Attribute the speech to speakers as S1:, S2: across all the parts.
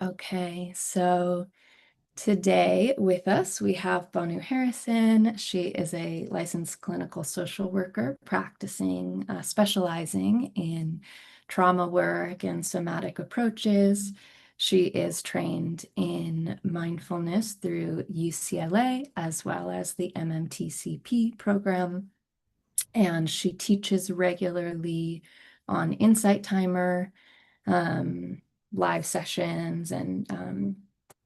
S1: Okay, so today with us we have Bhanu Harrison. She is a licensed clinical social worker practicing, specializing in trauma work and somatic approaches. She is trained in mindfulness through UCLA as well as the MMTCP program, and she teaches regularly on Insight Timer, um, live sessions, and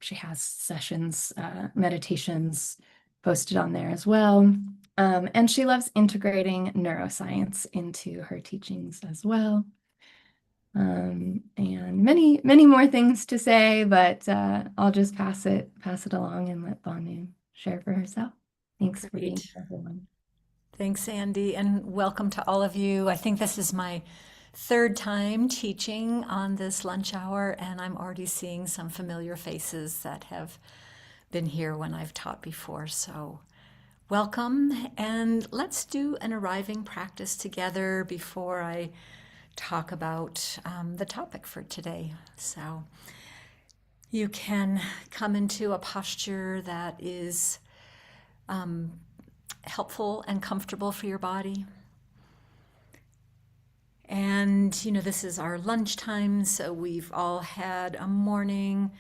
S1: she has sessions, meditations posted on there as well. And she loves integrating neuroscience into her teachings as well. And many, many more things to say, but I'll just pass it along and let Banu share for herself. Thanks for being
S2: Great.
S1: here, everyone.
S2: Thanks, Andy, and welcome to all of you. I think this is my third time teaching on this lunch hour, and I'm already seeing some familiar faces that have been here when I've taught before. So, welcome, and let's do an arriving practice together before I talk about the topic for today. So, you can come into a posture that is helpful and comfortable for your body. And, this is our lunchtime, so we've all had a morning,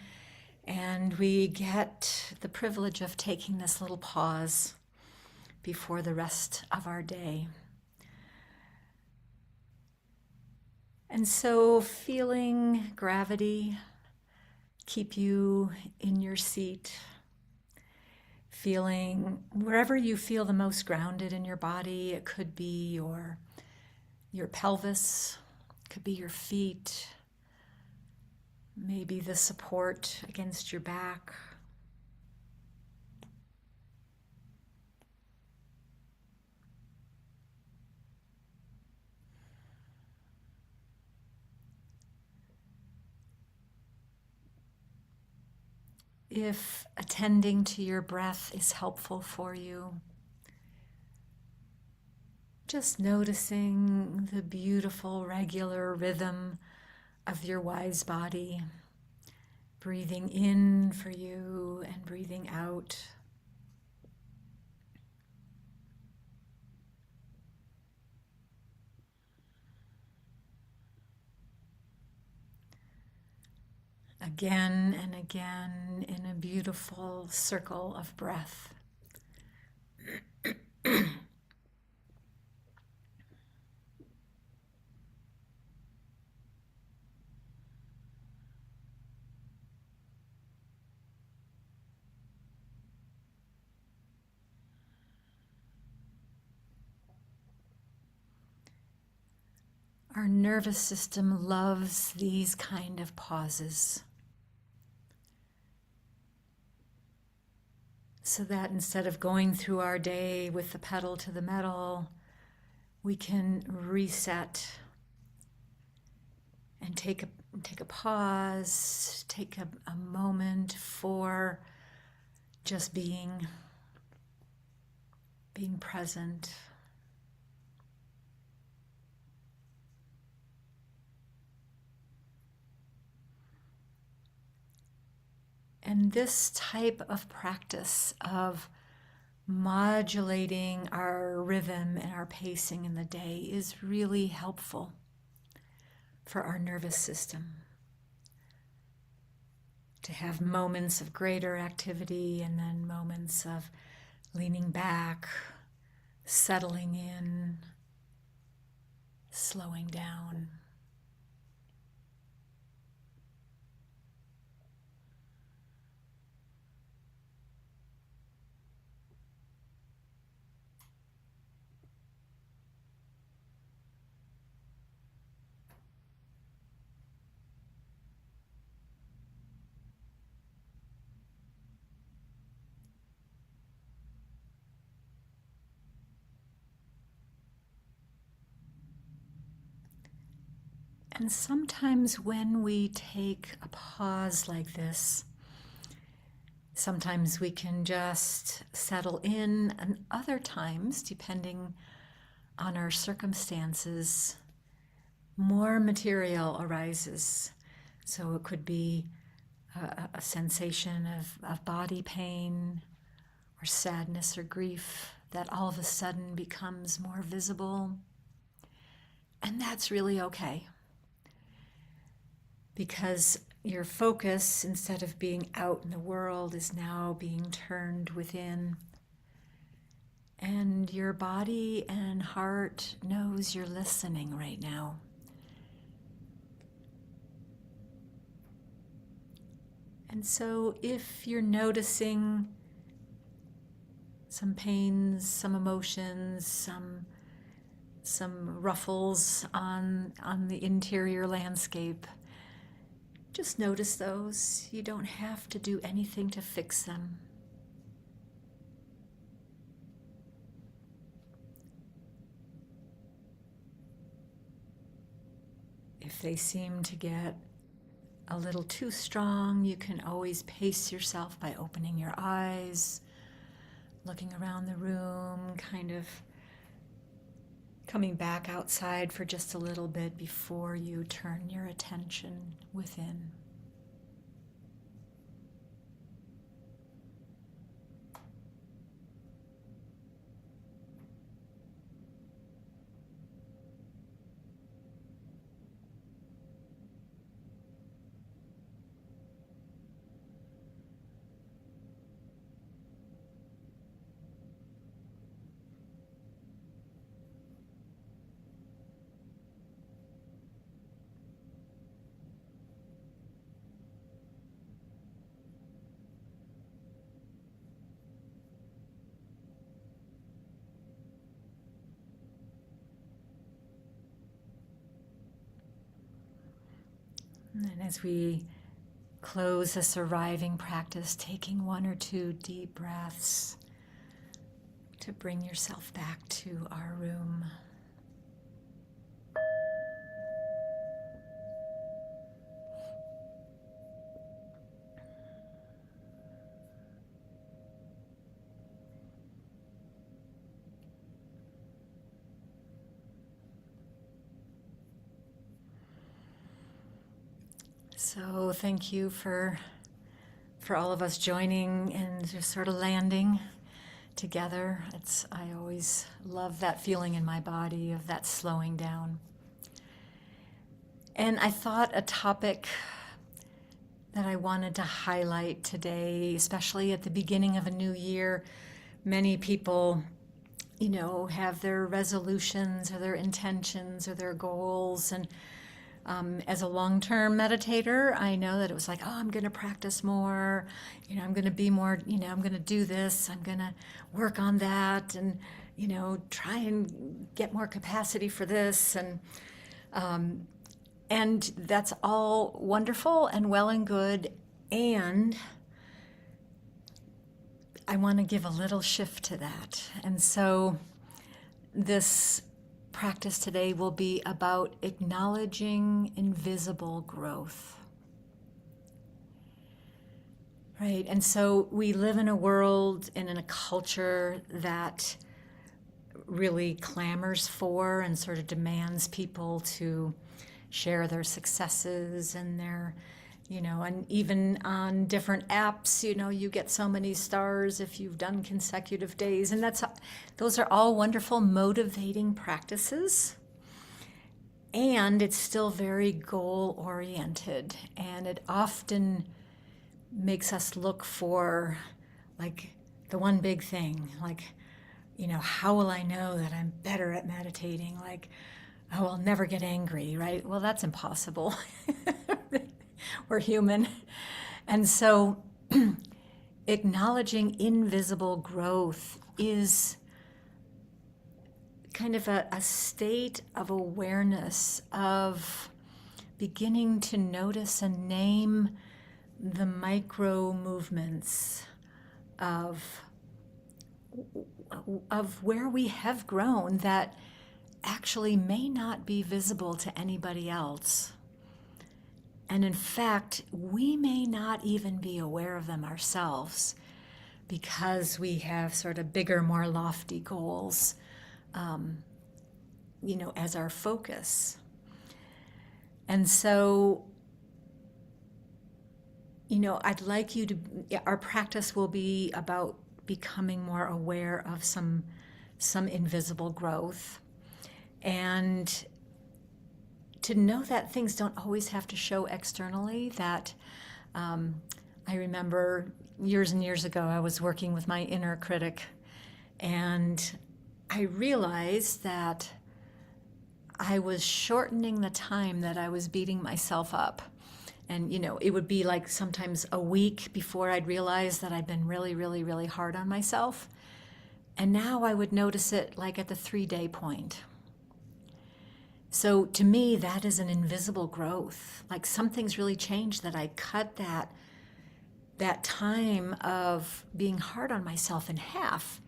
S2: and we get the privilege of taking this little pause before the rest of our day. And so, feeling gravity keep you in your seat, feeling wherever you feel the most grounded in your body. It could be your pelvis, could be your feet, maybe the support against your back. If attending to your breath is helpful for you, just noticing the beautiful regular rhythm of your wise body, breathing in for you and breathing out. Again and again in a beautiful circle of breath. Our nervous system loves these kind of pauses, so that instead of going through our day with the pedal to the metal, we can reset and take a pause, take a moment for just being present. And this type of practice of modulating our rhythm and our pacing in the day is really helpful for our nervous system. To have moments of greater activity and then moments of leaning back, settling in, slowing down. And sometimes when we take a pause like this, sometimes we can just settle in, and other times, depending on our circumstances, more material arises. So it could be a sensation of body pain or sadness or grief that all of a sudden becomes more visible. And that's really okay, because your focus, instead of being out in the world, is now being turned within. And your body and heart knows you're listening right now. And so if you're noticing some pains, some emotions, some ruffles on the interior landscape, just notice those. You don't have to do anything to fix them. If they seem to get a little too strong, you can always pace yourself by opening your eyes, looking around the room, kind of coming back outside for just a little bit before you turn your attention within. And as we close this arriving practice, taking one or two deep breaths to bring yourself back to our room. So thank you for all of us joining and just sort of landing together. I always love that feeling in my body of that slowing down. And I thought a topic that I wanted to highlight today, especially at the beginning of a new year, many people, have their resolutions or their intentions or their goals. And as a long-term meditator, I know that it was like, oh, I'm going to practice more, I'm going to be more, I'm going to do this, I'm going to work on that, and, try and get more capacity for this. And that's all wonderful and well and good. And I want to give a little shift to that. And so this practice today will be about acknowledging invisible growth. Right? And so we live in a world and in a culture that really clamors for and sort of demands people to share their successes and their, and even on different apps, you get so many stars if you've done consecutive days. And those are all wonderful, motivating practices. And it's still very goal-oriented. And it often makes us look for, like, the one big thing. Like, how will I know that I'm better at meditating? Like, oh, I'll never get angry, right? Well, that's impossible. We're human. And so acknowledging invisible growth is kind of a state of awareness of beginning to notice and name the micro movements of where we have grown that actually may not be visible to anybody else. And in fact, we may not even be aware of them ourselves because we have sort of bigger, more lofty goals, as our focus. And so I'd like you to, yeah, our practice will be about becoming more aware of some invisible growth, and to know that things don't always have to show externally. That um, I remember years and years ago, I was working with my inner critic, and I realized that I was shortening the time that I was beating myself up. And, it would be like sometimes a week before I'd realize that I'd been really, really, really hard on myself. And now I would notice it like at the 3-day point. So to me, that is an invisible growth. Like something's really changed, that I cut that time of being hard on myself in half,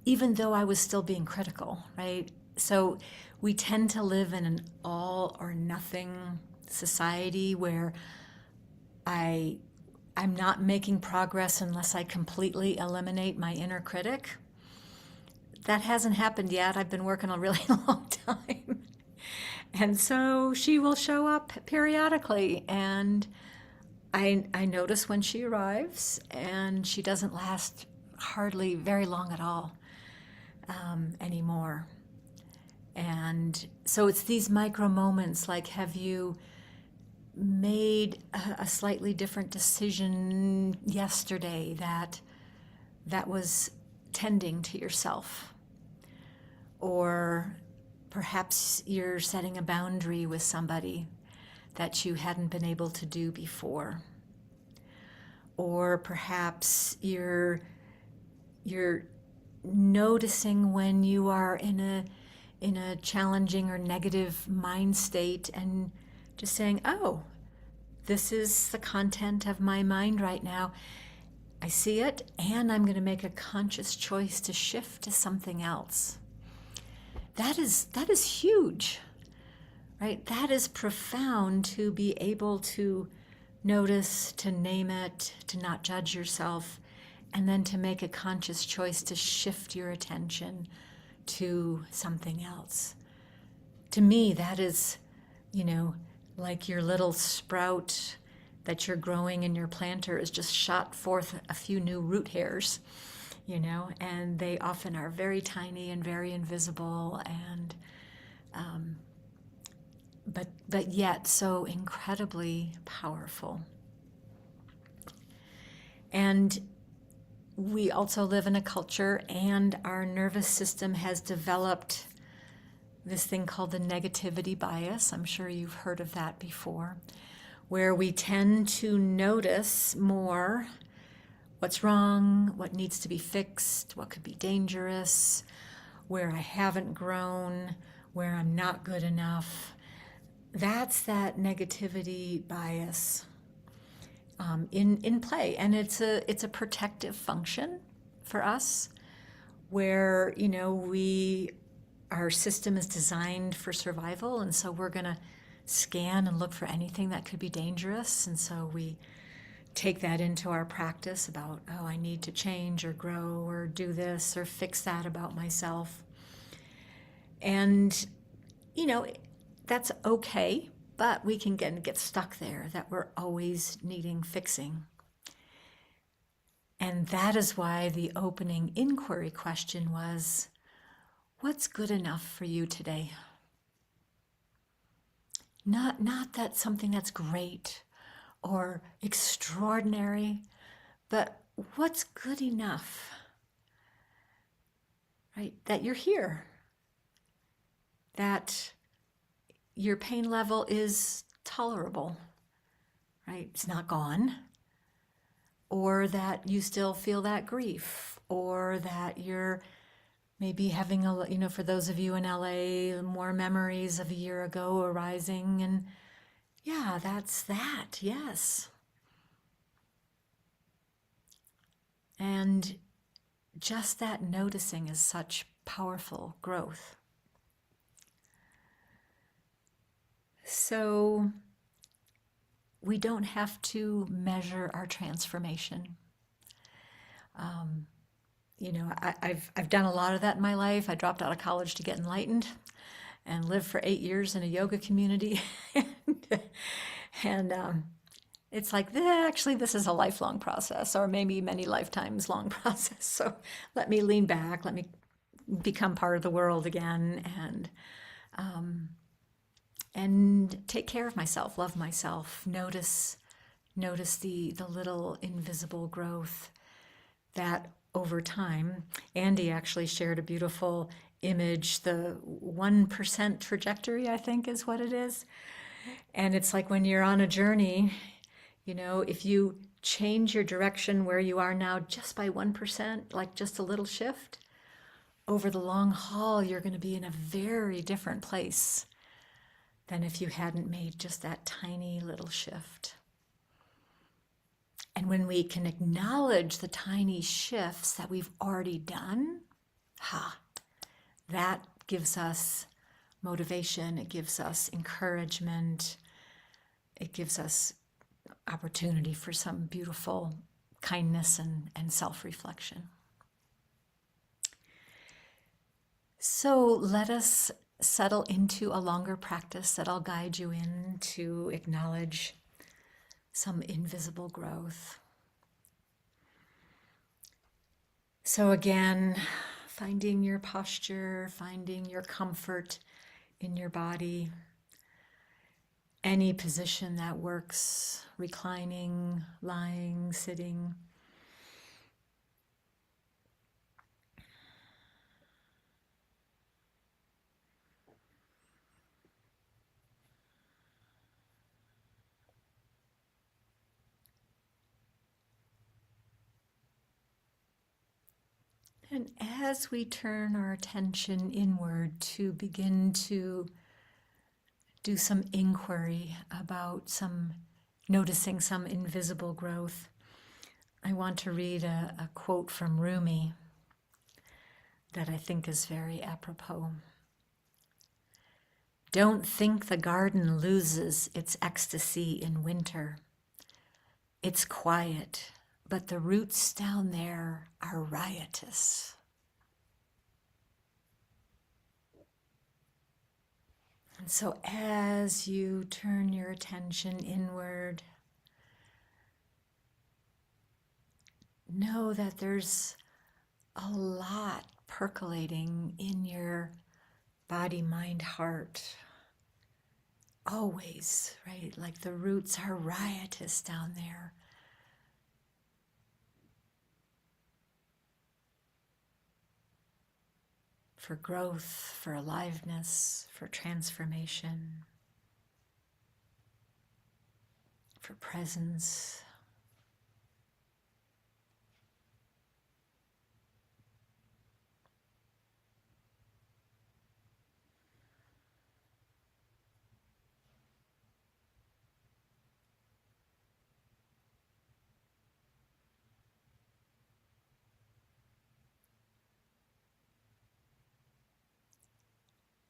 S2: even though I was still being critical, right? So we tend to live in an all or nothing society where I'm not making progress unless I completely eliminate my inner critic. That hasn't happened yet. I've been working a really long time. And so she will show up periodically, and I notice when she arrives, and she doesn't last hardly very long at all anymore. And so it's these micro moments, like, have you made a slightly different decision yesterday that was tending to yourself? Or perhaps you're setting a boundary with somebody that you hadn't been able to do before. Or perhaps you're noticing when you are in a challenging or negative mind state, and just saying, oh, this is the content of my mind right now. I see it, and I'm going to make a conscious choice to shift to something else. That is huge, right? That is profound, to be able to notice, to name it, to not judge yourself, and then to make a conscious choice to shift your attention to something else. To me, that is, like your little sprout that you're growing in your planter is just shot forth a few new root hairs, and they often are very tiny and very invisible, and but yet so incredibly powerful. And we also live in a culture, and our nervous system has developed this thing called the negativity bias. I'm sure you've heard of that before, where we tend to notice more what's wrong, what needs to be fixed, what could be dangerous, where I haven't grown, where I'm not good enough. That's that negativity bias in play, and it's a protective function for us, where our system is designed for survival, and so we're going to scan and look for anything that could be dangerous, and so we take that into our practice about, oh, I need to change or grow or do this or fix that about myself. And that's okay, but we can get stuck there, that we're always needing fixing. And that is why the opening inquiry question was, what's good enough for you today? Not that something that's great or extraordinary, but what's good enough, right? That you're here, that your pain level is tolerable, right? It's not gone. Or that you still feel that grief, or that you're maybe having for those of you in LA, more memories of a year ago arising, and yeah, that's that, yes. And just that noticing is such powerful growth. So we don't have to measure our transformation. I've done a lot of that in my life. I dropped out of college to get enlightened and lived for 8 years in a yoga community. and it's like, actually, this is a lifelong process, or maybe many lifetimes long process. So let me lean back, let me become part of the world again, um, and take care of myself, love myself, notice the little invisible growth that over time. Andy actually shared a beautiful image, the 1% trajectory, I think is what it is. And it's like when you're on a journey, if you change your direction where you are now just by 1%, like just a little shift, over the long haul, you're going to be in a very different place than if you hadn't made just that tiny little shift. And when we can acknowledge the tiny shifts that we've already done, that gives us motivation, it gives us encouragement, it gives us opportunity for some beautiful kindness and self-reflection. So let us settle into a longer practice that I'll guide you in to acknowledge some invisible growth. So again, finding your posture, finding your comfort in your body, any position that works, reclining, lying, sitting. And as we turn our attention inward to begin to do some inquiry about noticing some invisible growth, I want to read a quote from Rumi that I think is very apropos. Don't think the garden loses its ecstasy in winter. It's quiet, but the roots down there are riotous. And so as you turn your attention inward, know that there's a lot percolating in your body, mind, heart. Always, right? Like the roots are riotous down there. For growth, for aliveness, for transformation, for presence.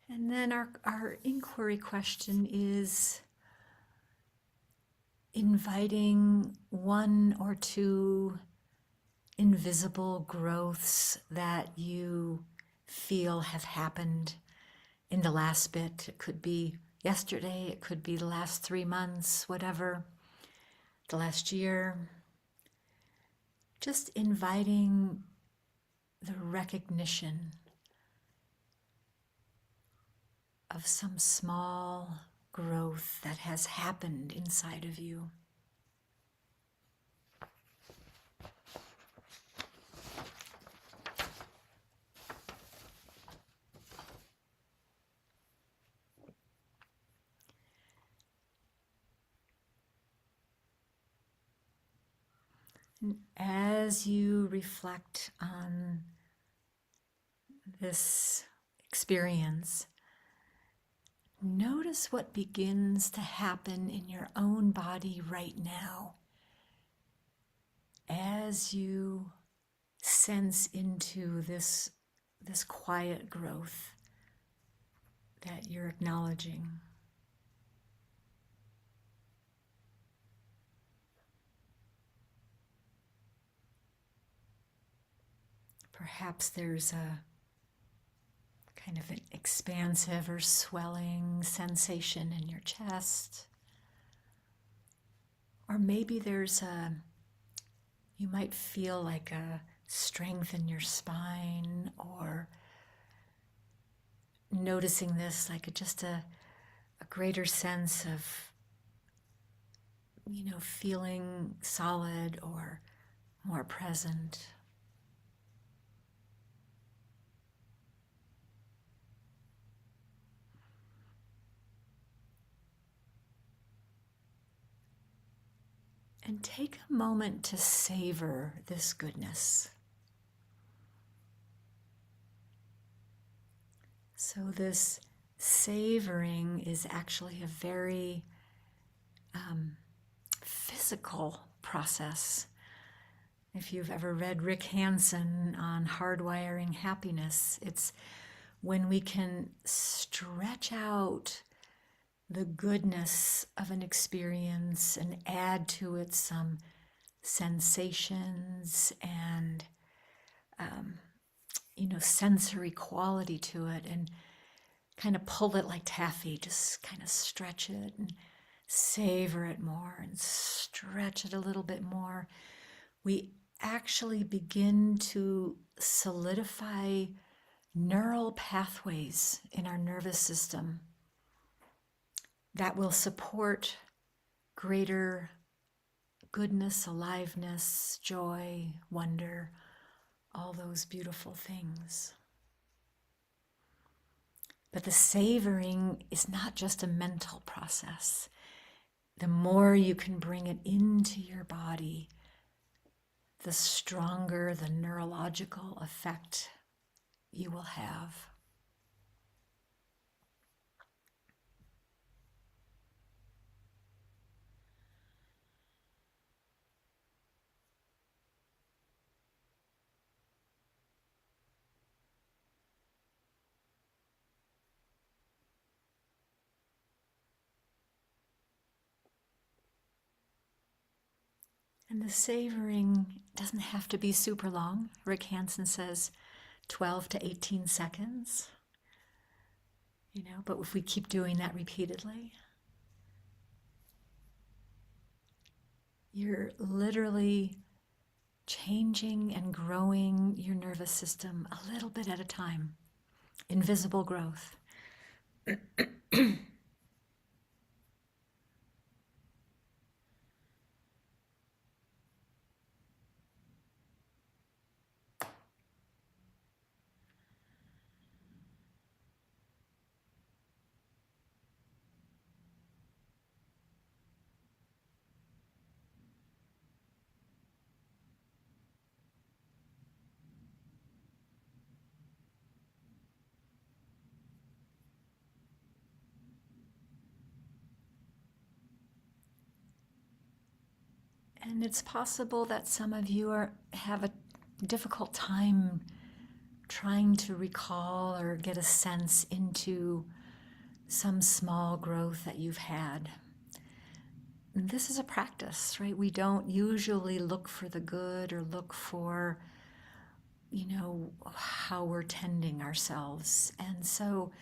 S2: And then our inquiry question is inviting one or two invisible growths that you feel have happened in the last bit. It could be yesterday, it could be the last 3 months, whatever, the last year. Just inviting the recognition of some small growth that has happened inside of you. And as you reflect on this experience, notice what begins to happen in your own body right now as you sense into this quiet growth that you're acknowledging. Perhaps there's a kind of an expansive or swelling sensation in your chest. Or maybe you might feel like a strength in your spine, or noticing this like just a greater sense of, feeling solid or more present. And take a moment to savor this goodness. So this savoring is actually a very physical process. If you've ever read Rick Hanson on hardwiring happiness, it's when we can stretch out the goodness of an experience and add to it some sensations and sensory quality to it, and kind of pull it like taffy, just kind of stretch it and savor it more and stretch it a little bit more. We actually begin to solidify neural pathways in our nervous system that will support greater goodness, aliveness, joy, wonder, all those beautiful things. But the savoring is not just a mental process. The more you can bring it into your body, the stronger the neurological effect you will have. And the savoring doesn't have to be super long. Rick Hansen says 12 to 18 seconds. But if we keep doing that repeatedly, you're literally changing and growing your nervous system a little bit at a time. Invisible growth. And it's possible that some of you have a difficult time trying to recall or get a sense into some small growth that you've had. And this is a practice, right? We don't usually look for the good or look for, how we're tending ourselves. And so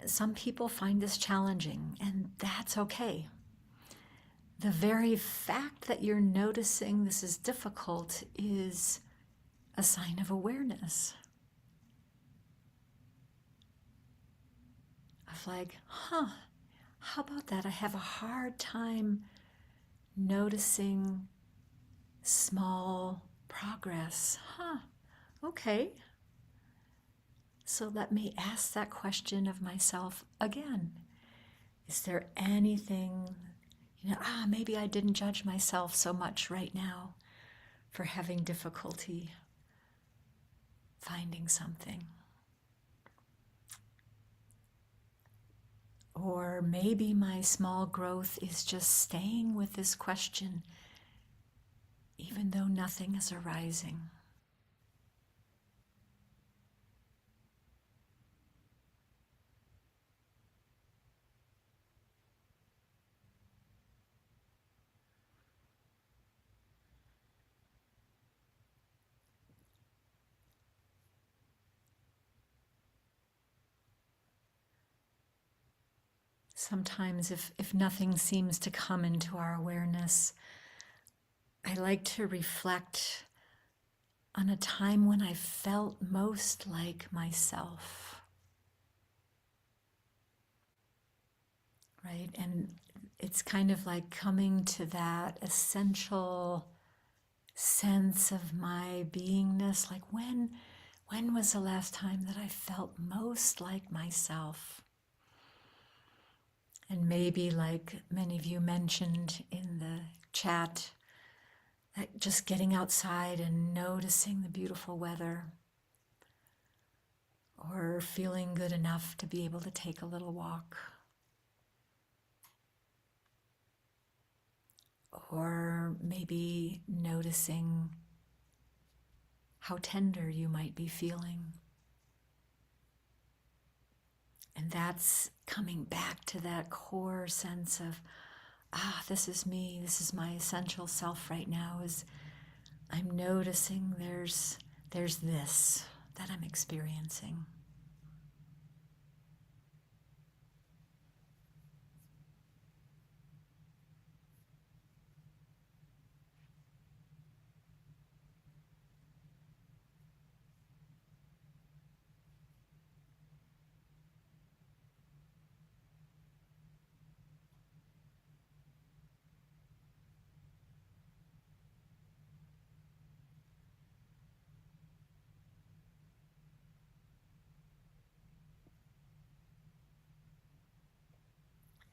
S2: some people find this challenging, and that's okay. The very fact that you're noticing this is difficult is a sign of awareness. Of like, how about that? I have a hard time noticing small progress. Okay. So let me ask that question of myself again. Is there anything, maybe I didn't judge myself so much right now for having difficulty finding something. Or maybe my small growth is just staying with this question, even though nothing is arising. Sometimes if nothing seems to come into our awareness, I like to reflect on a time when I felt most like myself, right? And it's kind of like coming to that essential sense of my beingness, like when was the last time that I felt most like myself? And maybe, like many of you mentioned in the chat, that just getting outside and noticing the beautiful weather, or feeling good enough to be able to take a little walk, or maybe noticing how tender you might be feeling. And that's coming back to that core sense of, this is me, this is my essential self right now, is I'm noticing there's this that I'm experiencing.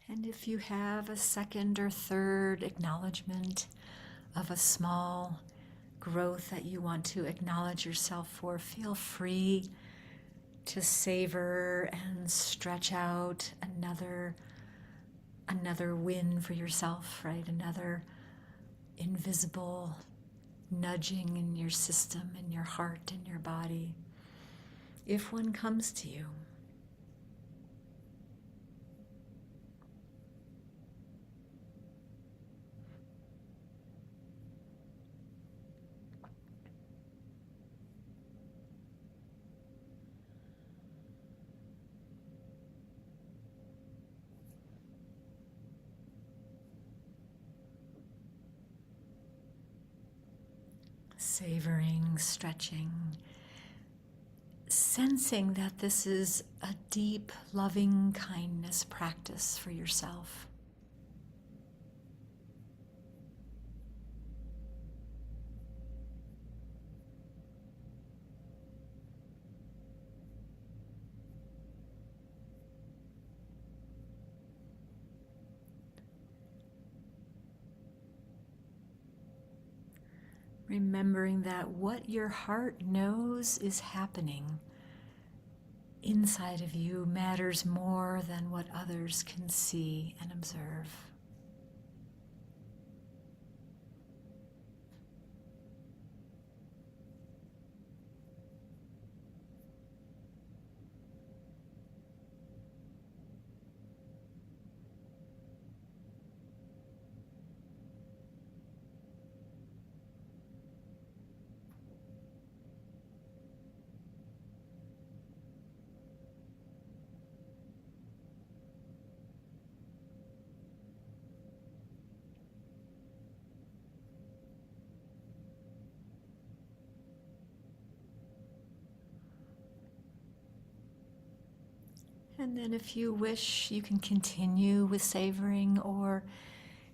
S2: And if you have a second or third acknowledgement of a small growth that you want to acknowledge yourself for, feel free to savor and stretch out another win for yourself, right? Another invisible nudging in your system, in your heart, in your body, if one comes to you. Savoring, stretching, sensing that this is a deep, loving kindness practice for yourself. Remembering that what your heart knows is happening inside of you matters more than what others can see and observe. And then if you wish, you can continue with savoring, or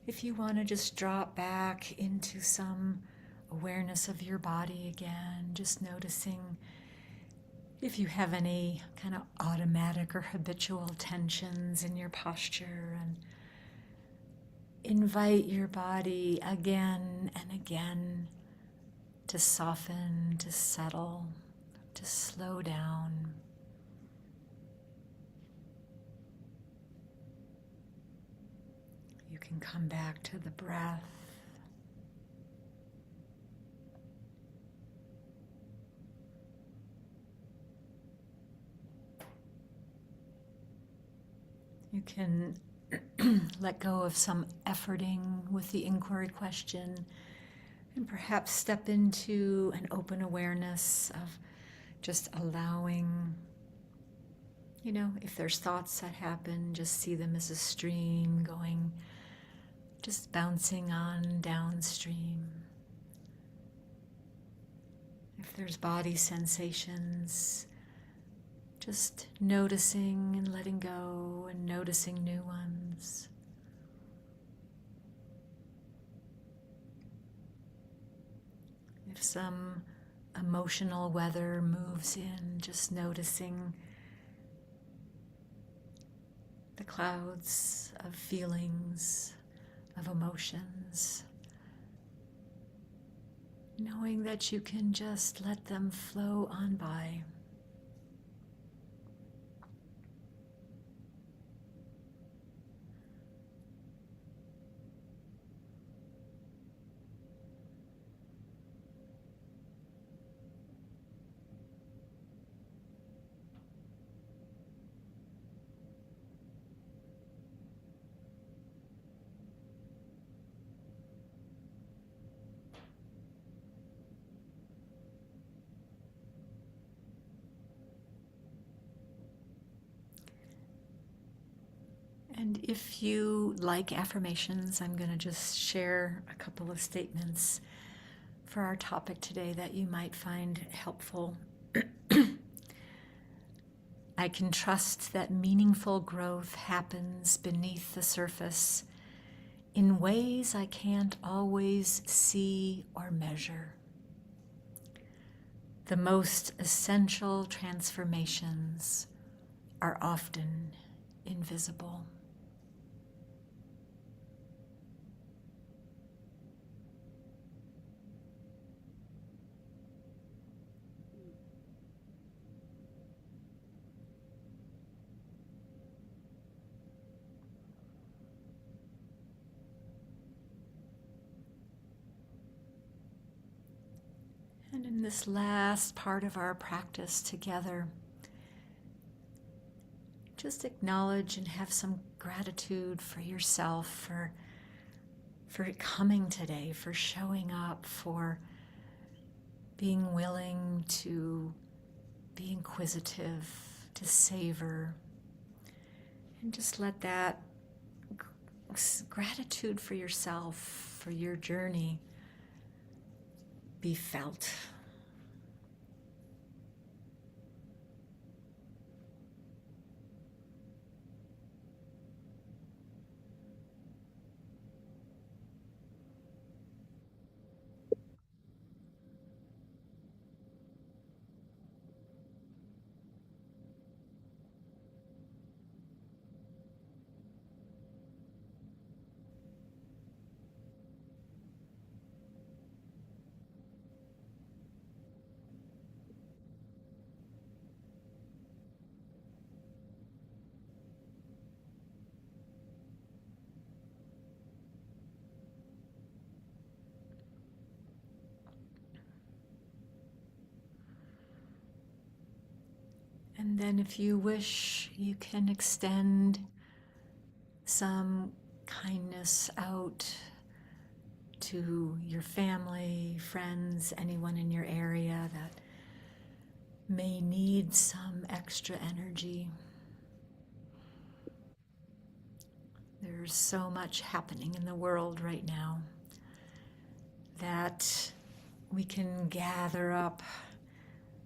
S2: if you want to just drop back into some awareness of your body again, just noticing if you have any kind of automatic or habitual tensions in your posture, and invite your body again and again to soften, to settle, to slow down. You can come back to the breath. You can let go of some efforting with the inquiry question, and perhaps step into an open awareness of just allowing If there's thoughts that happen, just see them as a stream going, just bouncing on downstream. If there's body sensations, just noticing and letting go and noticing new ones. If some emotional weather moves in, just noticing the clouds of feelings, of emotions, knowing that you can just let them flow on by. And if you like affirmations, I'm going to just share a couple of statements for our topic today that you might find helpful. I can trust that meaningful growth happens beneath the surface in ways I can't always see or measure. The most essential transformations are often invisible. And in this last part of our practice together, just acknowledge and have some gratitude for yourself for coming today, for showing up, for being willing to be inquisitive, to savor, and just let that gratitude for yourself, for your journey, be felt. And then, if you wish, you can extend some kindness out to your family, friends, anyone in your area that may need some extra energy. There's so much happening in the world right now that we can gather up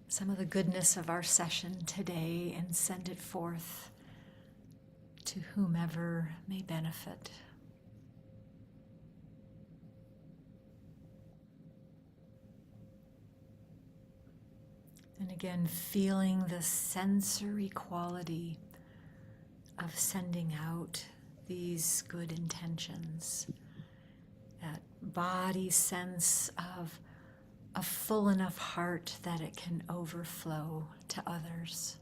S2: some of the goodness of our session today and send it forth to whomever may benefit. And again, feeling the sensory quality of sending out these good intentions, that body sense of a full enough heart that it can overflow to others.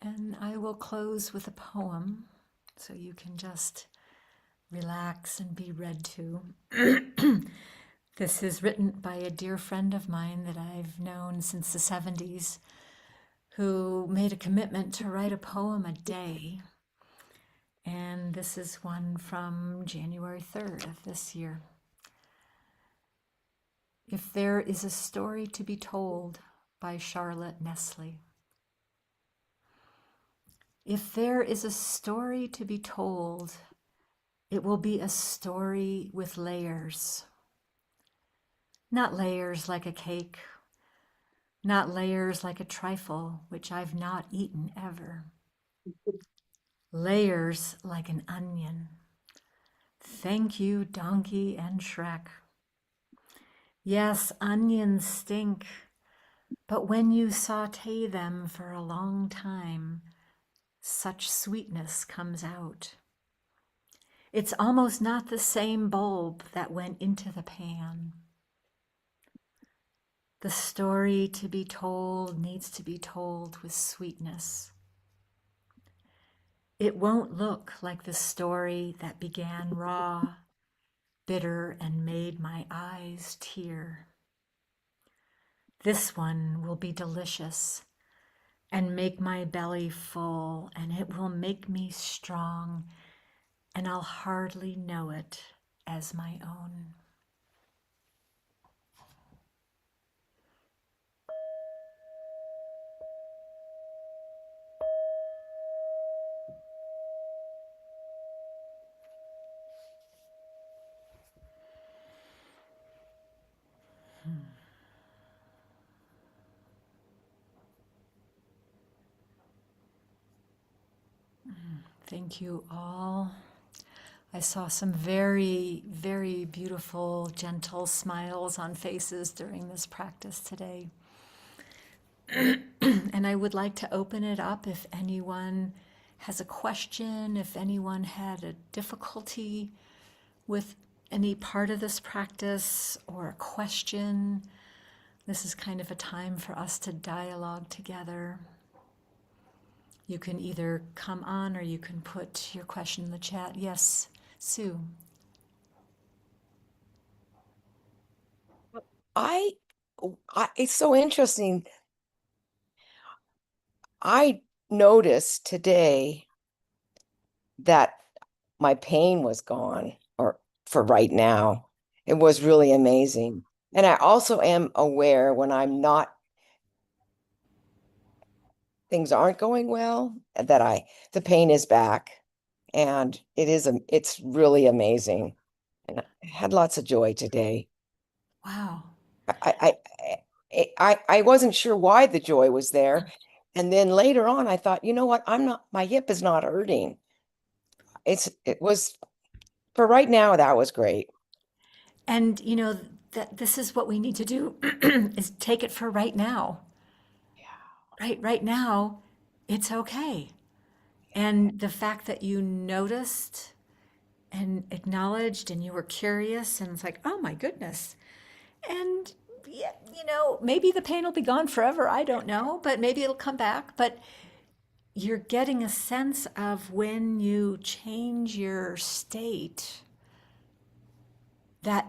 S2: And I will close with a poem so you can just relax and be read to. This is written by a dear friend of mine that I've known since the 70s, who made a commitment to write a poem a day. And this is one from January 3rd of this year. If There is a Story to be Told by Charlotte Nestle. If there is a story to be told, it will be a story with layers. Not layers like a cake, not layers like a trifle, which I've not eaten ever. Layers like an onion. Thank you, Donkey and Shrek. Yes, onions stink, but when you saute them for a long time, such sweetness comes out. It's almost not the same bulb that went into the pan. The story to be told needs to be told with sweetness. It won't look like the story that began raw, bitter, and made my eyes tear. This one will be delicious and make my belly full, and it will make me strong, and I'll hardly know it as my own. Thank you all. I saw some very, very beautiful, gentle smiles on faces during this practice today. And I would like to open it up if anyone has a question, if anyone had a difficulty with any part of this practice or a question. This is kind of a time for us to dialogue together. You can either come on or you can put your question in the chat. Yes, Sue.
S3: I, it's so interesting. I noticed today that my pain was gone, or for right now. It was really amazing. And I also am aware when things aren't going well, that the pain is back. And it's really amazing. And I had lots of joy today.
S2: Wow.
S3: I wasn't sure why the joy was there. And then later on, I thought, you know what? My hip is not hurting. It was, for right now, that was great.
S2: And you know that this is what we need to do is take it for right now. Right now, it's okay. And the fact that you noticed and acknowledged and you were curious and it's like, oh my goodness. And yeah, maybe the pain will be gone forever. I don't know, but maybe it'll come back. But you're getting a sense of when you change your state, that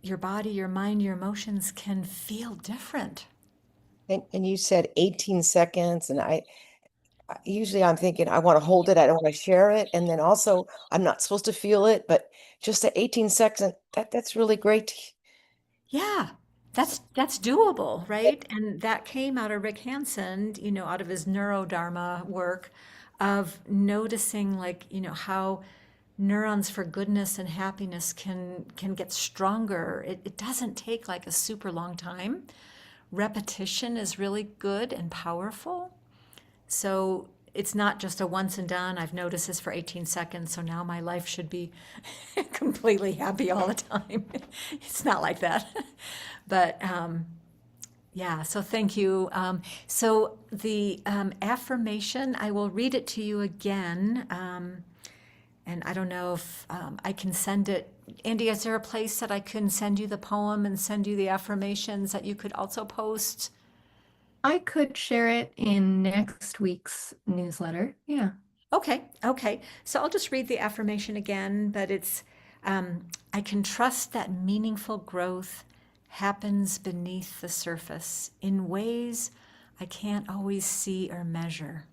S2: your body, your mind, your emotions can feel different.
S3: And you said 18 seconds, and usually I'm thinking I want to hold it, I don't want to share it, and then also I'm not supposed to feel it, but just at 18 seconds, that's really great.
S2: Yeah, that's doable, right? And that came out of Rick Hansen, out of his neurodharma work of noticing like, how neurons for goodness and happiness can get stronger. It doesn't take like a super long time. Repetition is really good and powerful. So it's not just a once and done. I've noticed this for 18 seconds, so now my life should be completely happy all the time. It's not like that. But yeah, so thank you. So the affirmation, I will read it to you again. And I don't know if I can send it. Andy, is there a place that I can send you the poem and send you the affirmations that you could also post?
S1: I could share it in next week's newsletter. Yeah.
S2: Okay. So I'll just read the affirmation again, but it's I can trust that meaningful growth happens beneath the surface in ways I can't always see or measure.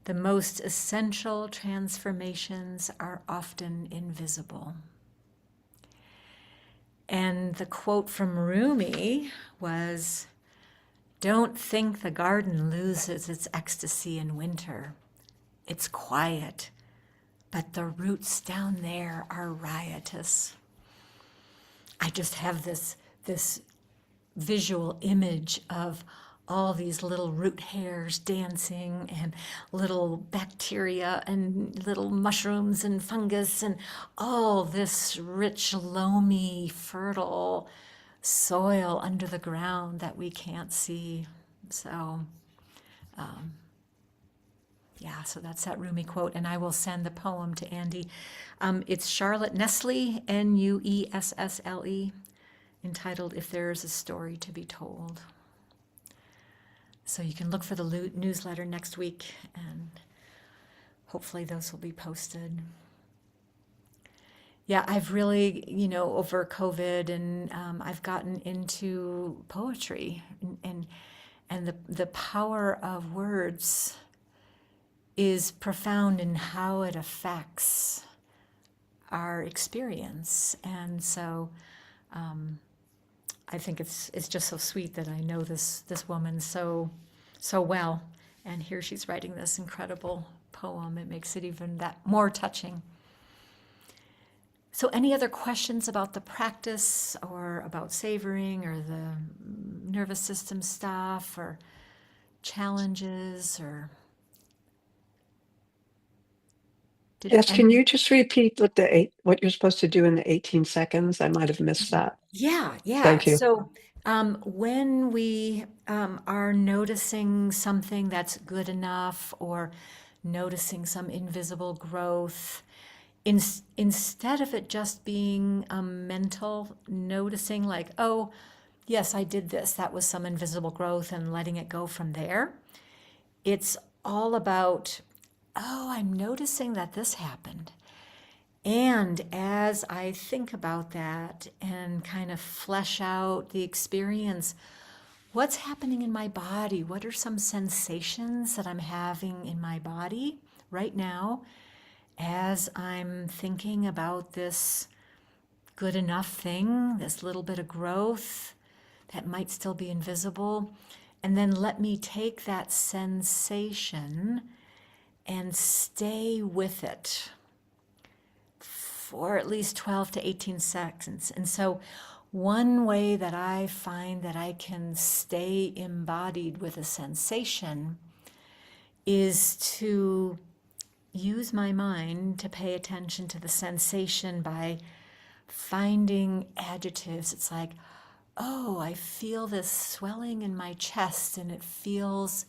S2: The most essential transformations are often invisible. And the quote from Rumi was, "Don't think the garden loses its ecstasy in winter. It's quiet, but the roots down there are riotous." I just have this visual image of all these little root hairs dancing and little bacteria and little mushrooms and fungus and all this rich, loamy, fertile soil under the ground that we can't see. So, yeah, so that's that Rumi quote, and I will send the poem to Andy. It's Charlotte Nestle, Nuessle, entitled If There's a Story to Be Told. So you can look for the newsletter next week, and hopefully those will be posted. Yeah, I've really, over COVID, and I've gotten into poetry, and the power of words is profound in how it affects our experience. And so I think it's just so sweet that I know this woman so well, and here she's writing this incredible poem. It makes it even that more touching. So any other questions about the practice or about savoring or the nervous system stuff or challenges or
S4: Yes, can you just repeat what you're supposed to do in the 18 seconds? I might have missed that.
S2: Yeah.
S4: Thank you.
S2: So when we are noticing something that's good enough or noticing some invisible growth, instead of it just being a mental noticing, like, oh, yes, I did this, that was some invisible growth, and letting it go from there, it's all about, oh, I'm noticing that this happened. And as I think about that and kind of flesh out the experience, what's happening in my body? What are some sensations that I'm having in my body right now as I'm thinking about this good enough thing, this little bit of growth that might still be invisible? And then let me take that sensation and stay with it for at least 12 to 18 seconds. And so one way that I find that I can stay embodied with a sensation is to use my mind to pay attention to the sensation by finding adjectives. It's like, oh, I feel this swelling in my chest, and it feels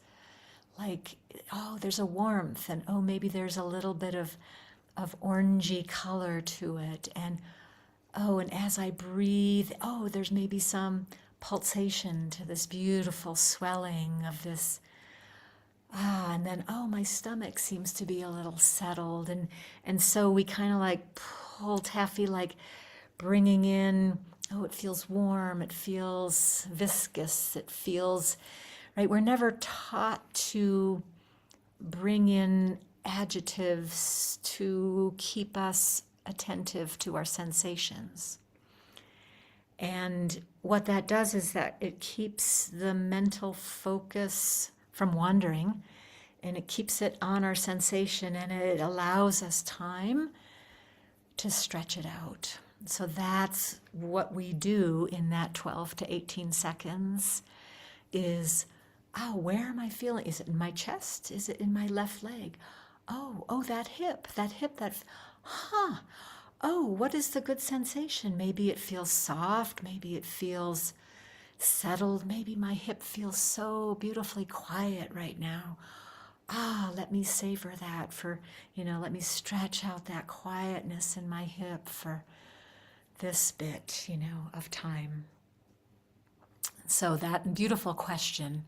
S2: like, oh, there's a warmth, and oh, maybe there's a little bit of orangey color to it, and oh, and as I breathe, oh, there's maybe some pulsation to this beautiful swelling of this. And then, oh, my stomach seems to be a little settled. And so we kind of like pull taffy, like bringing in, oh, it feels warm, it feels viscous, it feels, right? We're never taught to bring in adjectives to keep us attentive to our sensations. And what that does is that it keeps the mental focus from wandering, and it keeps it on our sensation, and it allows us time to stretch it out. So that's what we do in that 12 to 18 seconds is, oh, where am I feeling? Is it in my chest? Is it in my left leg? Oh, that hip, oh, what is the good sensation? Maybe it feels soft, maybe it feels settled, maybe my hip feels so beautifully quiet right now. Let me savor that let me stretch out that quietness in my hip for this bit, of time. So that beautiful question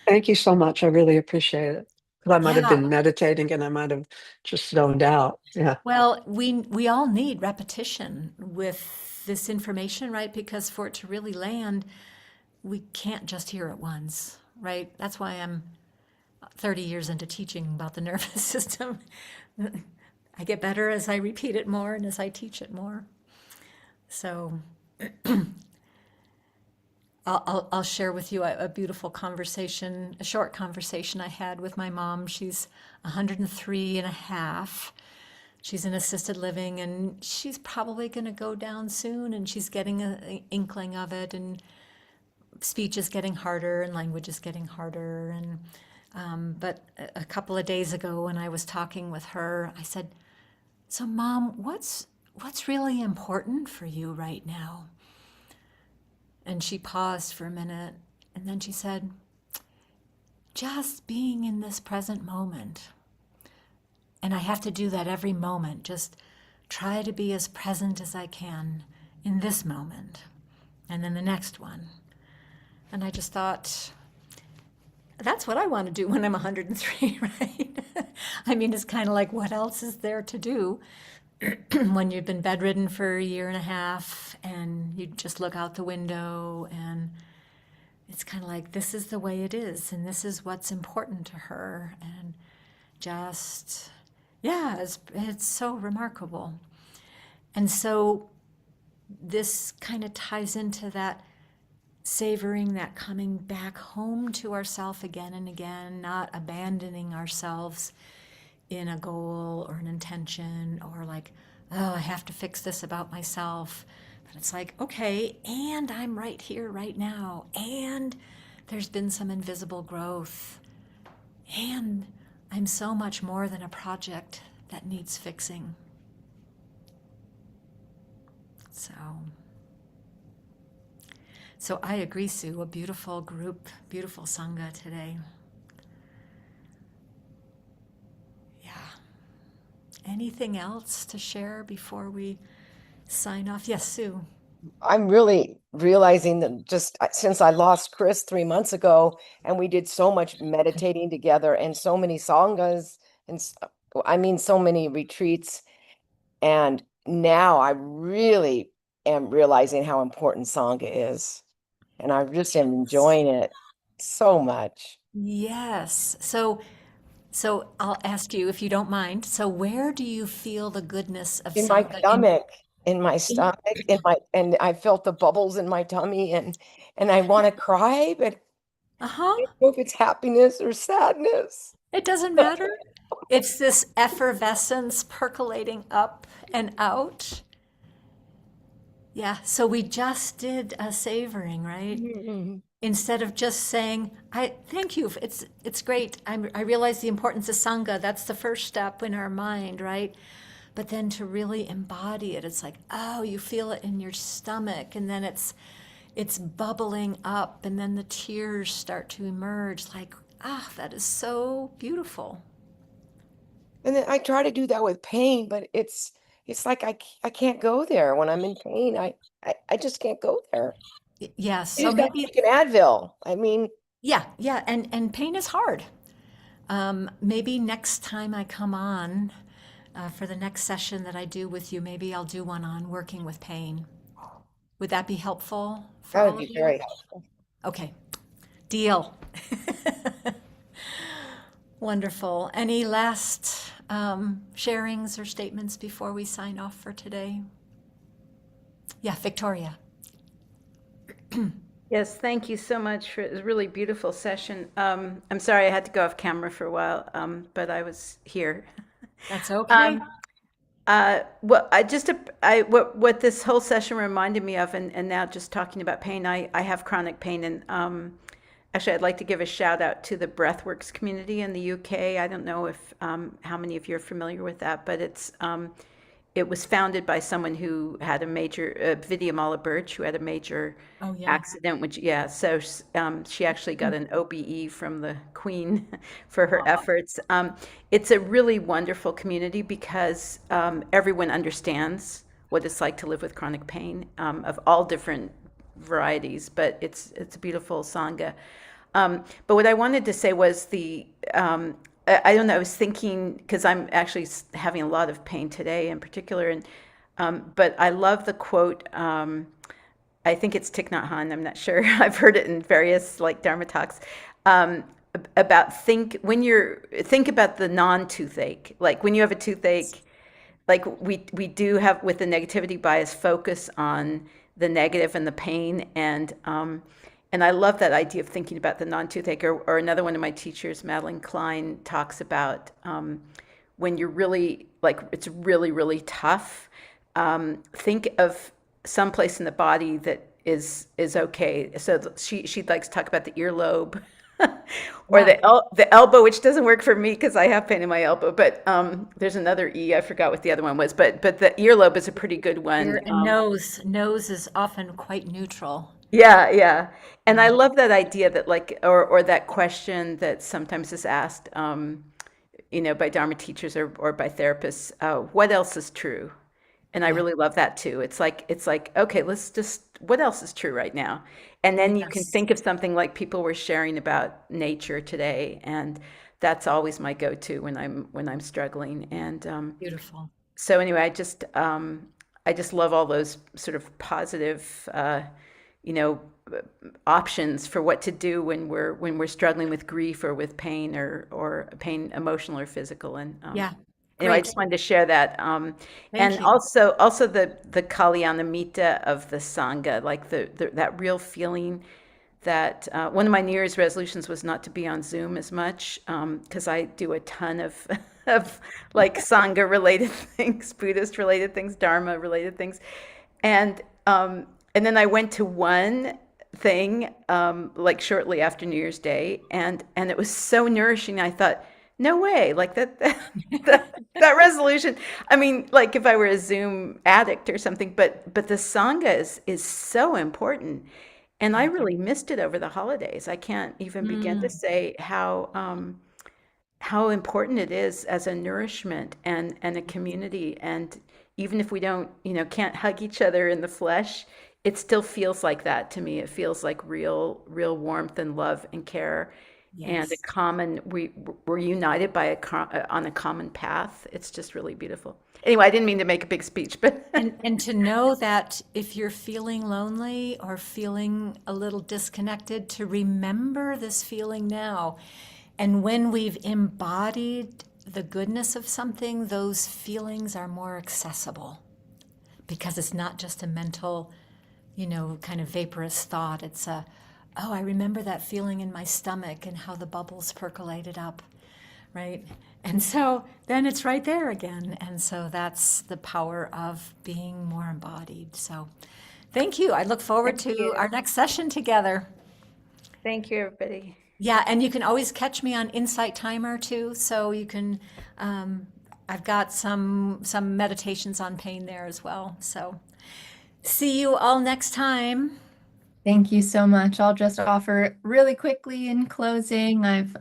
S4: Thank you so much. I really appreciate it. Because I might have
S2: Yeah.
S4: been meditating and I might have just zoned out. Yeah.
S2: Well, we all need repetition with this information, right? Because for it to really land, we can't just hear it once, right? That's why I'm 30 years into teaching about the nervous system. I get better as I repeat it more and as I teach it more. So I'll share with you a beautiful conversation, a short conversation I had with my mom. She's 103 and a half. She's in assisted living and she's probably going to go down soon and she's getting an inkling of it, and speech is getting harder and language is getting harder. And but a couple of days ago when I was talking with her, I said, "So Mom, what's really important for you right now?" And she paused for a minute and then she said, "Just being in this present moment." And I have to do that every moment, just try to be as present as I can in this moment and then the next one. And I just thought, that's what I want to do when I'm 103, right? I mean, it's kind of like, what else is there to do when you've been bedridden for a year and a half and you just look out the window and it's kind of like, this is the way it is and this is what's important to her. And just, yeah, it's so remarkable. And so this kind of ties into that savoring, that coming back home to ourself again and again, not abandoning ourselves in a goal or an intention or like, oh, I have to fix this about myself. But it's like, okay, and I'm right here right now. And there's been some invisible growth. And I'm so much more than a project that needs fixing. So I agree, Sue, a beautiful group, beautiful Sangha today. Yeah. Anything else to share before we sign off? Yes, Sue.
S3: I'm really realizing that just since I lost Chris 3 months ago, and we did so much meditating together and so many sanghas and I mean, so many retreats. And now I really am realizing how important sangha is. And I just am enjoying it so much.
S2: Yes. So I'll ask you if you don't mind. So where do you feel the goodness of
S3: In my
S2: Sangha
S3: stomach, in my
S2: in
S3: stomach, and I felt the bubbles in my tummy, and I want to cry, but I
S2: uh-huh.
S3: don't know if it's happiness or sadness.
S2: It doesn't matter. It's this effervescence percolating up and out. Yeah, so we just did a savoring, right?
S3: Mhm.
S2: Instead of just saying, "I thank you, it's great. I realize the importance of sangha. That's the first step in our mind, right?" But then to really embody it, it's like, oh, you feel it in your stomach, and then it's bubbling up, and then the tears start to emerge. Like, ah, that is so beautiful.
S3: And then I try to do that with pain, but it's like I can't go there when I'm in pain. I just can't go there.
S2: Yes.
S3: You
S2: So
S3: just got to
S2: maybe,
S3: take an Advil. I mean,
S2: yeah, yeah, and pain is hard. Maybe next time I come on for the next session that I do with you, maybe I'll do one on working with pain. Would that be helpful for
S3: that would
S2: all of
S3: be
S2: you?
S3: very helpful.
S2: Okay, deal. Wonderful. Any last sharings or statements before we sign off for today? Yeah, Victoria.
S5: Yes, thank you so much for a really beautiful session. I'm sorry I had to go off camera for a while, but I was here.
S2: That's okay.
S5: Well, what this whole session reminded me of, and now just talking about pain, I have chronic pain, and actually, I'd like to give a shout out to the Breathworks community in the UK. I don't know if how many of you are familiar with that, but it was founded by someone who had a major Vidya Mala Birch, who had a major
S2: Oh, yeah.
S5: accident. Which, yeah, so she actually got an OBE from the Queen for her efforts. It's a really wonderful community because everyone understands what it's like to live with chronic pain of all different varieties. But it's a beautiful sangha. But what I wanted to say was I don't know, I was thinking, because I'm actually having a lot of pain today in particular, and but I love the quote. I think it's Thich Nhat Hanh. I'm not sure. I've heard it in various like Dharma talks about think about the non-toothache. Like when you have a toothache, like we do have with the negativity bias, focus on the negative and the pain, and I love that idea of thinking about the non-toothache. Or another one of my teachers, Madeline Klein, talks about when you're really like it's really really tough. Think of some place in the body that is okay. So she likes to talk about the earlobe or
S2: Yeah.
S5: the elbow, which doesn't work for me because I have pain in my elbow. But there's another E. I forgot what the other one was. But the earlobe is a pretty good one.
S2: Ear and nose. Nose is often quite neutral.
S5: Yeah, yeah. And I
S2: Yeah.
S5: love that idea that like or that question that sometimes is asked by Dharma teachers or by therapists, what else is true? And I
S2: Yeah.
S5: really love that too. It's like, okay, let's just what else is true right now? And then you can
S2: Yes.
S5: think of something like people were sharing about nature today, and that's always my go-to when I'm struggling. And
S2: Beautiful.
S5: so anyway, I just love all those sort of positive you know options for what to do when we're struggling with grief or with pain or pain, emotional or physical. And
S2: Yeah.
S5: anyway, I
S2: Great.
S5: just wanted to share that.
S2: Thank
S5: And
S2: you.
S5: also the Kalyanamitta of the Sangha, like that real feeling that one of my New Year's resolutions was not to be on Zoom as much because I do a ton of of like Sangha related things, Buddhist related things, Dharma related things, and and then I went to one thing like shortly after New Year's Day, and it was so nourishing. I thought, no way, like that resolution. I mean, like if I were a Zoom addict or something, but the Sangha is so important. And I
S2: Yeah.
S5: really missed it over the holidays. I can't even begin to
S2: Mm.
S5: say how important it is as a nourishment and a community. And even if we don't, can't hug each other in the flesh, it still feels like that to me. It feels like real warmth and love and care, and a
S2: Yes.
S5: common we're united by on a common path. It's just really beautiful. Anyway, I didn't mean to make a big speech, but
S2: And to know that if you're feeling lonely or feeling a little disconnected, to remember this feeling now. And when we've embodied the goodness of something, those feelings are more accessible because it's not just a mental, kind of vaporous thought. It's oh, I remember that feeling in my stomach and how the bubbles percolated up, right? And so then it's right there again. And so that's the power of being more embodied. So thank you. I look forward
S5: thank
S2: to
S5: you.
S2: our next session together.
S5: Thank you, everybody.
S2: Yeah, and you can always catch me on Insight Timer too. So you can, I've got some meditations on pain there as well. So see you all next time.
S1: Thank you so much. I'll just offer really quickly in closing. I've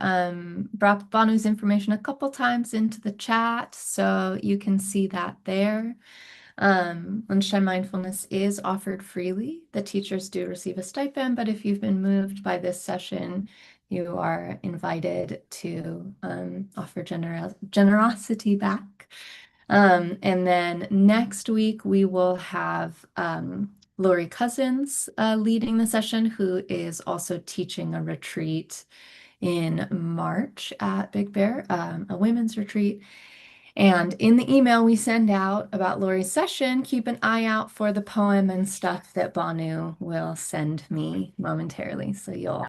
S1: dropped Banu's information a couple times into the chat, so you can see that there. Lunchtime Mindfulness is offered freely. The teachers do receive a stipend, but if you've been moved by this session, you are invited to offer generosity back. And then next week we will have Lori Cousins leading the session, who is also teaching a retreat in March at Big Bear, a women's retreat. And in the email we send out about Lori's session, keep an eye out for the poem and stuff that Bhanu will send me momentarily. So you'll